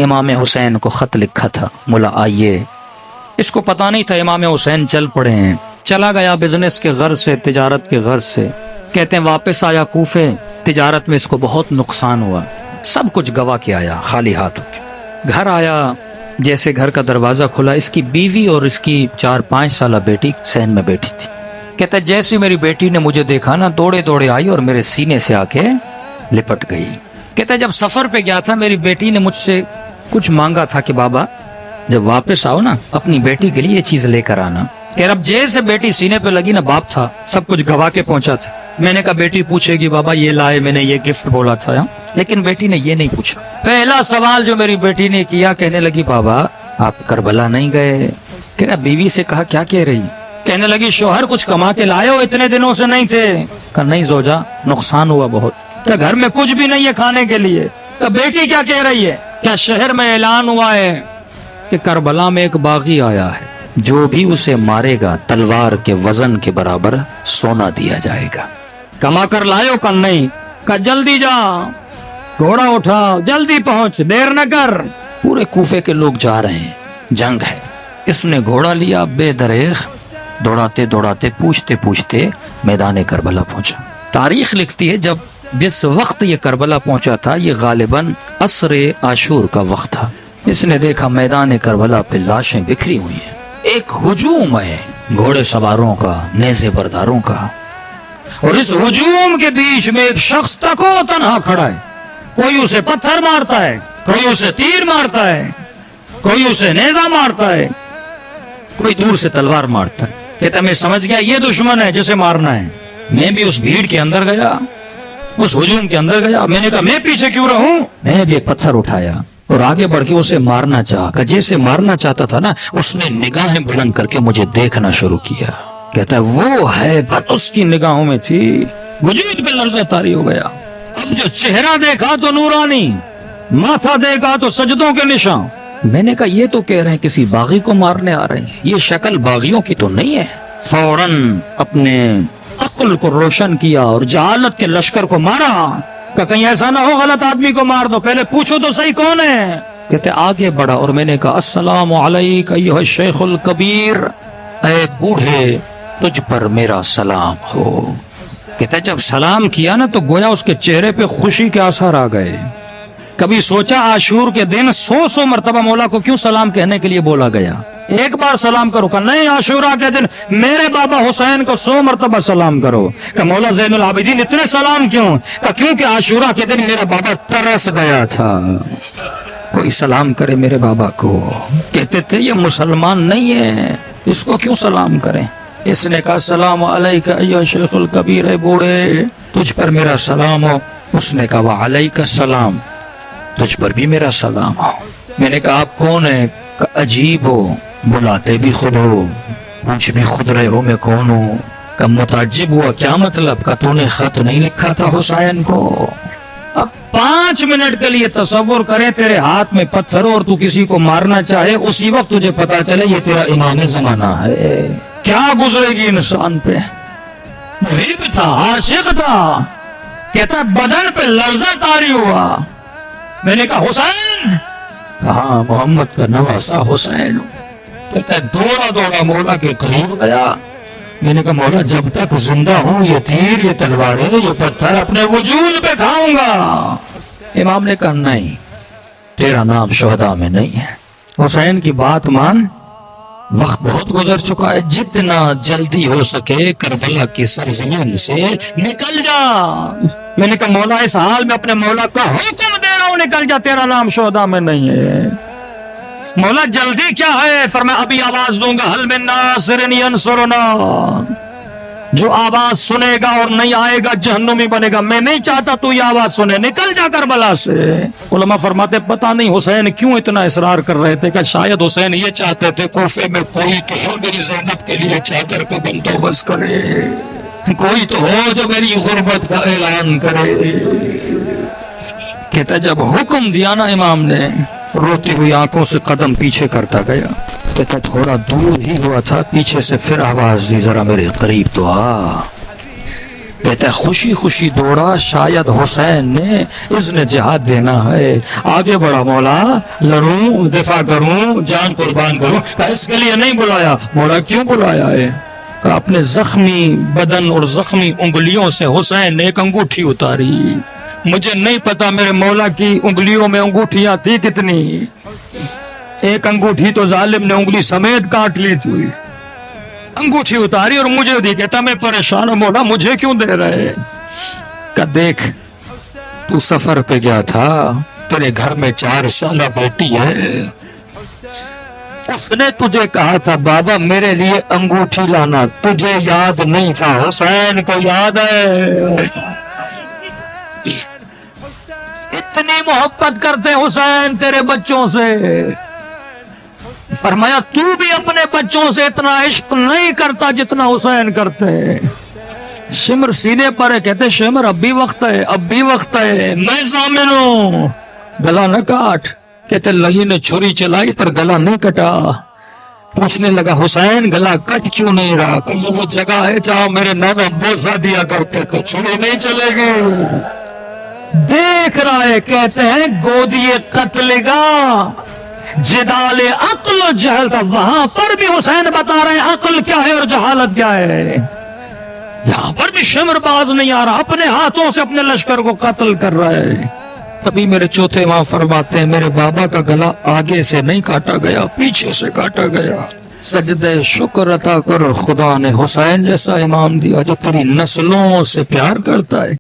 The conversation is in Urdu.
امام حسین کو خط لکھا تھا، مولا آئیے۔ اس کو پتا نہیں تھا امام حسین چل پڑے ہیں۔ چلا گیا بزنس کے غرض سے، تجارت کے غرض سے، کہتے ہیں واپس آیا کوفے، تجارت میں اس کو بہت نقصان ہوا، سب کچھ گوا کے آیا خالی ہاتھ ہو کے۔ گھر آیا، جیسے گھر کا دروازہ کھلا، اس کی بیوی اور اس کی 4-5 سالہ بیٹی سین میں بیٹھی تھی۔ کہتا ہے جیسے میری بیٹی نے مجھے دیکھا نا، دوڑے دوڑے آئی اور میرے سینے سے آ کے لپٹ گئی۔ کہتا ہے جب سفر پہ گیا تھا، میری بیٹی نے مجھ سے کچھ مانگا تھا کہ بابا جب واپس آؤ نا اپنی بیٹی کے لیے یہ چیز لے کر آنا۔ کہ رب جیسے بیٹی سینے پہ لگی نا، باپ تھا، سب کچھ گوا کے پہنچا تھا۔ میں نے کہا بیٹی پوچھے گی بابا یہ لائے، میں نے یہ گفٹ بولا تھا، لیکن بیٹی نے یہ نہیں پوچھا۔ پہلا سوال جو میری بیٹی نے کیا، کہنے لگی بابا آپ کربلا نہیں گئے؟ کہہ رہا بیوی سے کہا کیا کہہ رہی؟ کہنے لگی شوہر کچھ کما کے لائے ہو، اتنے دنوں سے نہیں تھے؟ کہا نہیں زوجہ، نقصان ہوا بہت، کہ گھر میں کچھ بھی نہیں ہے کھانے کے لیے۔ کہ بیٹی کیا کہہ رہی ہے؟ کیا شہر میں اعلان ہوا ہے کہ کربلا میں ایک باغی آیا ہے، جو بھی اسے مارے گا تلوار کے وزن کے برابر سونا دیا جائے گا۔ کما کر لائے ہو؟ کہ نہیں۔ کہ جلدی جا، گھوڑا اٹھا، جلدی پہنچ، دیر نہ کر۔ پورے کوفے کے لوگ جا رہے ہیں، جنگ ہے۔ اس نے گھوڑا لیا، بے دریغ دوڑاتے دوڑاتے پوچھتے پوچھتے میدان کربلا پہنچا۔ تاریخ لکھتی ہے جب جس وقت یہ کربلا پہنچا تھا، یہ غالباً عصر عاشور کا وقت تھا۔ اس نے دیکھا میدان کربلا پہ لاشیں بکھری ہوئی ہیں، ایک ہجوم ہے گھوڑے سواروں کا، نیزے برداروں کا، اور اس ہجوم کے بیچ میں ایک شخص تکو تنہا کھڑا ہے۔ کوئی اسے پتھر مارتا ہے، کوئی اسے تیر مارتا ہے، کوئی اسے نیزہ مارتا ہے، کوئی دور سے تلوار مارتا ہے۔ کہتا میں سمجھ گیا یہ دشمن ہے جسے مارنا ہے۔ میں بھی اس بھیڑ کے اندر گیا، اس ہجوم کے اندر گیا۔ میں نے کہا میں پیچھے کیوں رہوں؟ میں نے بھی ایک پتھر اٹھایا اور آگے بڑھ کے اسے مارنا چاہا۔ کہ جیسے مارنا چاہتا تھا نا، اس نے نگاہیں بلند کر کے مجھے دیکھنا شروع کیا۔ کہتا ہے وہ ہے بت اس کی نگاہوں میں تھی، وجود پہ لرزہ طاری ہو گیا۔ اب جو چہرہ دیکھا تو نورانی، ماتھا دیکھا تو سجدوں کے نشان۔ میں نے کہا یہ تو کہہ رہے ہیں کسی باغی کو مارنے آ رہے ہیں، یہ شکل باغیوں کی تو نہیں ہے۔ فوراً اپنے عقل کو روشن کیا اور جہالت کے لشکر کو مارا۔ کہ کہیں ایسا نہ ہو غلط آدمی کو مار دو، پہلے پوچھو تو صحیح کون ہے۔ کہتے آگے بڑھا اور میں نے کہا السلام علیک ایھا الشیخ الکبیر، اے بوڑھے تجھ پر میرا سلام ہو۔ کہتے جب سلام کیا نا تو گویا اس کے چہرے پہ خوشی کے آثار آ گئے۔ کبھی سوچا عاشور کے دن 100 مرتبہ مولا کو کیوں سلام کہنے کے لیے بولا گیا؟ ایک بار سلام کرو۔ کہ نہیں، عاشورہ کے دن میرے بابا حسین کو 100 مرتبہ سلام کرو۔ کہ مولا زین العابدین اتنے سلام کیوں؟ کہ کیونکہ عاشورہ کے دن میرا بابا ترس گیا تھا، کوئی سلام کرے میرے بابا کو۔ کہتے تھے یہ مسلمان نہیں ہے، اس کو کیوں سلام کریں؟ اس نے کہا السلام علیک ایھا شیخ الکبیر، اے بوڑھے تجھ پر میرا سلام ہو۔ اس نے کہا وعلیک السلام، تجھ پر بھی میرا سلام ہو۔ میں نے کہا آپ کون ہیں؟ کہ عجیب ہو، بلاتے بھی خود ہو، پوچھ بھی خود رہے ہو میں کون ہوں۔ کہ متعجب ہوا کیا مطلب؟ کہ تو نے خط نہیں لکھا تھا حسین کو؟ اب 5 منٹ کے لیے تصور کرے تیرے ہاتھ میں پتھر اور تو کسی کو مارنا چاہے، اسی وقت تجھے پتا چلے یہ تیرا امام زمانہ ہے، کیا گزرے گی انسان پہ؟ محب تھا، عاشق تھا۔ کہتا بدن پہ لرزہ طاری ہوا۔ میں نے کہا حسین؟ کہا محمد کا نواسا حسین۔ کہتا دوڑا دوڑا مولا کے قریب گیا۔ میں نے کہا مولا جب تک زندہ ہوں یہ تیر، یہ تلواریں، یہ پتھر اپنے وجود پہ کھاؤں گا۔ امام نے کہا نہیں، تیرا نام شہداء میں نہیں ہے، حسین کی بات مان، وقت بہت گزر چکا ہے، جتنا جلدی ہو سکے کربلا کی سرزمین سے نکل جا۔ میں نے کہا مولا اس حال میں اپنے مولا کا حکم دے رہا ہوں نکل جا، تیرا نام شہداء میں نہیں ہے۔ مولا جلدی کیا ہے؟ فرمایا ابھی آواز دوں گا، حل من ناصر ینصرنا، جو آواز سنے گا اور نہیں آئے گا جہنمی بنے گا۔ میں نہیں چاہتا تو یہ آواز سنے، نکل جا کربلا سے۔ علماء فرماتے پتہ نہیں حسین کیوں اتنا اصرار کر رہے تھے، کہ شاید حسین یہ چاہتے تھے کوفے میں کوئی تو ہو میری زینب کے لیے چادر کا بندوبست کرے، کوئی تو ہو جو میری غربت کا اعلان کرے۔ کہتا جب حکم دیا نا امام نے، روتی ہوئی آنکھوں سے قدم پیچھے کرتا گیا۔ کہتا تھوڑا دور ہی ہوا تھا، پیچھے سے پھر آواز دی ذرا میرے قریب تو آ۔ کہتا ہے خوشی خوشی دوڑا شاید حسین نے اذن جہاد دینا ہے، آگے بڑھا مولا لڑوں دفاع کروں جان قربان کروں، کہا اس کے لیے نہیں بلایا۔ مولا کیوں بلایا ہے؟ کہ اپنے زخمی بدن اور زخمی انگلیوں سے حسین نے ایک انگوٹھی اتاری۔ مجھے نہیں پتا میرے مولا کی انگلیوں میں انگوٹھیاں تھی کتنی، ایک انگوٹھی تو ظالم نے انگلی سمیت کاٹ لی تھی، انگوٹھی اتاری اور مجھے دی، کہتا میں پریشان ہوں مولا مجھے کیوں دے رہے؟ کہ دیکھ تو سفر پہ گیا تھا، تیرے گھر میں 4 سالہ بیٹی ہے، اس نے تجھے کہا تھا بابا میرے لیے انگوٹھی لانا، تجھے یاد نہیں تھا، حسین کو یاد ہے۔ اتنی محبت کرتے حسین تیرے بچوں سے، فرمایا تو بھی اپنے بچوں سے اتنا عشق نہیں کرتا جتنا حسین کرتے۔ شمر سینے پر ہے، کہتے شمر اب بھی وقت ہے، اب بھی وقت ہے، میں ضامن ہوں، گلا نہ کاٹ۔ کہتے لہی نے چھری چلائی پر گلا نہیں کٹا۔ پوچھنے لگا حسین گلا کٹ کیوں نہیں رہا؟ کہ یہ وہ جگہ ہے جہاں میرے نانا بوسا دیا کرتے تو چھری نہیں چلے گی۔ دیکھ رہا ہے، کہتے ہیں گودی قتل گاہ جدال عقل و جہل تھا، وہاں پر بھی حسین بتا رہے ہیں عقل کیا ہے اور جہالت کیا ہے۔ یہاں پر بھی شمر باز نہیں آ رہا، اپنے ہاتھوں سے اپنے لشکر کو قتل کر رہا ہے۔ تبھی میرے چوتھے امام فرماتے ہیں میرے بابا کا گلا آگے سے نہیں کاٹا گیا، پیچھے سے کاٹا گیا۔ سجدہ شکر عطا کر خدا نے حسین جیسا امام دیا جو تیری نسلوں سے پیار کرتا ہے۔